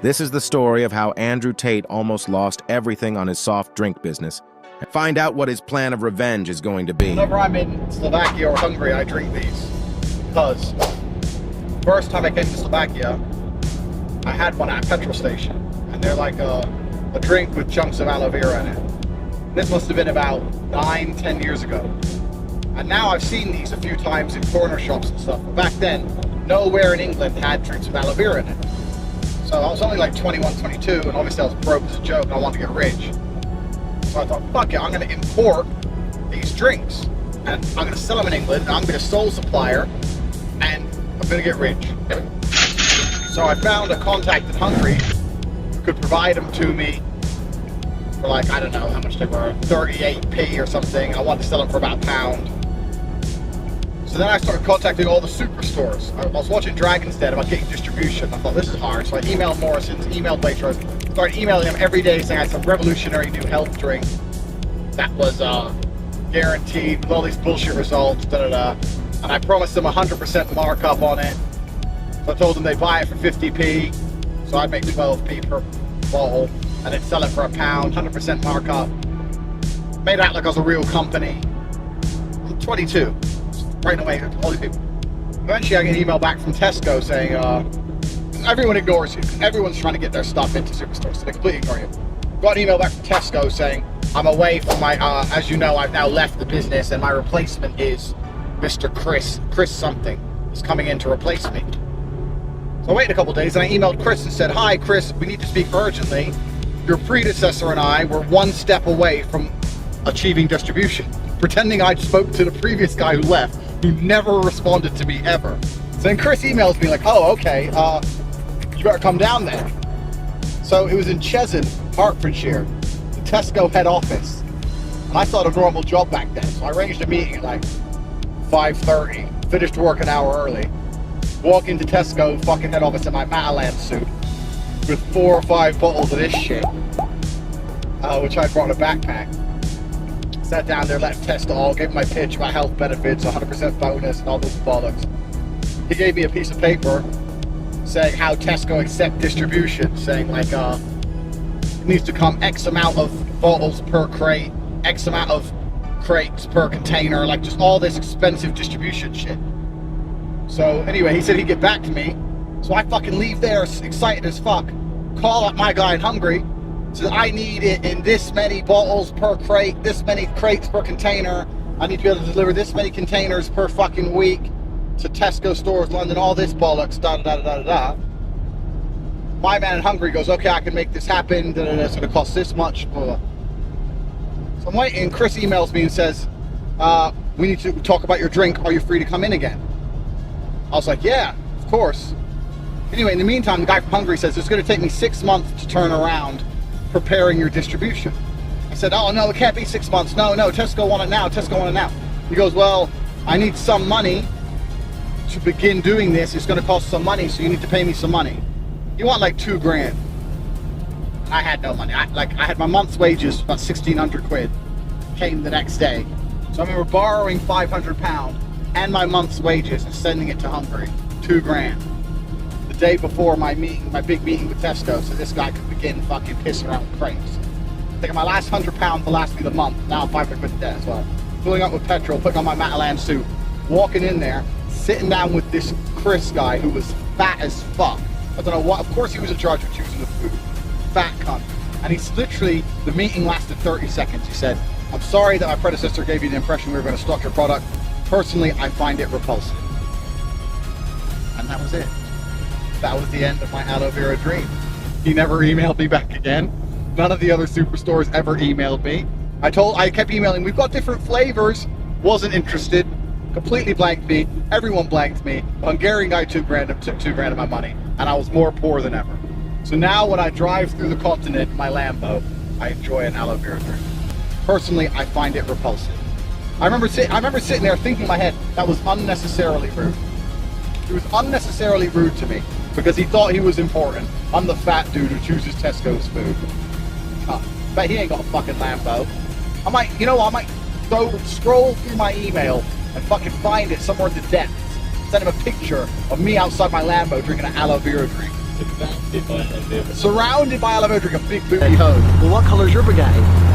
This is the story of how Andrew Tate almost lost everything on his soft drink business. Find out what his plan of revenge is going to be. Whenever I'm in Slovakia or Hungary, I drink these. Because first time I came to Slovakia, I had one at a petrol station. And they're like a drink with chunks of aloe vera in it. This must have been about 9-10 years ago. And now I've seen these a few times in corner shops and stuff. But back then, nowhere in England had drinks with aloe vera in it. So I was only like 21, 22, and obviously I was broke as a joke and I wanted to get rich. So I thought, fuck it, I'm going to import these drinks. And I'm going to sell them in England, and I'm going to be a sole supplier, and I'm going to get rich. So I found a contact in Hungary who could provide them to me for like, I don't know how much they were, 38p or something. I wanted to sell them for about £1. So then I started contacting all the superstores. I was watching Dragon's Den about getting distribution. I thought, this is hard. So I emailed Morrison's, emailed Waitrose, started emailing them every day saying I had some revolutionary new health drink that was guaranteed with all these bullshit results, and I promised them 100% markup on it. So I told them they'd buy it for 50p, so I'd make 12p per bottle, and they'd sell it for £1, 100% markup. Made out like I was a real company. I'm 22. Right away, all these people. Eventually I get an email back from Tesco saying, everyone ignores you. Everyone's trying to get their stuff into superstores, so they completely ignore you. Got an email back from Tesco saying, I'm away from my, as you know, I've now left the business and my replacement is Mr. Chris something. He's coming in to replace me. So I waited a couple days and I emailed Chris and said, hi Chris, we need to speak urgently. Your predecessor and I were one step away from achieving distribution. Pretending I spoke to the previous guy who left, who never responded to me ever. So then Chris emails me like, oh, okay, you better come down there. So it was in Cheshunt, Hertfordshire, the Tesco head office. And I thought a normal job back then. So I arranged a meeting at like 5:30, finished work an hour early, walk into Tesco fucking head office in my Matalan suit with 4 or 5 bottles of this shit, which I brought in a backpack. Sat down there, let him test it all, gave him my pitch about health benefits, 100% bonus, and all those bollocks. He gave me a piece of paper saying how Tesco accept distribution, saying like, it needs to come X amount of bottles per crate, X amount of crates per container, like just all this expensive distribution shit. So anyway, he said he'd get back to me. So I fucking leave there excited as fuck, call up my guy in Hungary, so I need it in this many bottles per crate, this many crates per container. I need to be able to deliver this many containers per fucking week to Tesco stores, London, all this bollocks, da da da da da da. My man in Hungary goes, okay, I can make this happen, da da da, it's gonna cost this much, blah, blah. So I'm waiting, and Chris emails me and says, we need to talk about your drink, are you free to come in again? I was like, yeah, of course. Anyway, in the meantime, the guy from Hungary says, it's gonna take me 6 months to turn around preparing your distribution. I said, oh no, it can't be 6 months. No, Tesco want it now, Tesco want it now. He goes, well, I need some money to begin doing this. It's gonna cost some money, so you need to pay me some money. You want like 2 grand. I had no money. I had my month's wages, about 1,600 quid, came the next day. So I remember borrowing £500 and my month's wages and sending it to Hungary, 2 grand. The day before my meeting, my big meeting with Tesco, so this guy could begin fucking pissing around with crates. Thinking my last £100 will last me the month. Now I'm 500 quid in debt as well. Filling up with petrol, putting on my Matalan suit, walking in there, sitting down with this Chris guy who was fat as fuck. I don't know what, of course he was in charge of choosing the food. Fat cunt. And he's literally, the meeting lasted 30 seconds. He said, I'm sorry that my predecessor gave you the impression we were going to stock your product. Personally, I find it repulsive. And that was it. That was the end of my aloe vera dream. He never emailed me back again. None of the other superstores ever emailed me. I kept emailing, we've got different flavors. Wasn't interested. Completely blanked me. Everyone blanked me. The Hungarian guy took 2 grand of my money, and I was more poor than ever. So now when I drive through the continent in my Lambo, I enjoy an aloe vera drink. Personally, I find it repulsive. I remember sitting there thinking in my head, that was unnecessarily rude. It was unnecessarily rude to me because he thought he was important. I'm the fat dude who chooses Tesco's food. But he ain't got a fucking Lambo. I might scroll through my email and fucking find it somewhere in the depths. Send him a picture of me outside my Lambo drinking an aloe vera drink. Surrounded by aloe vera, drink a big booty hoe. Well, what colour's your Bugatti?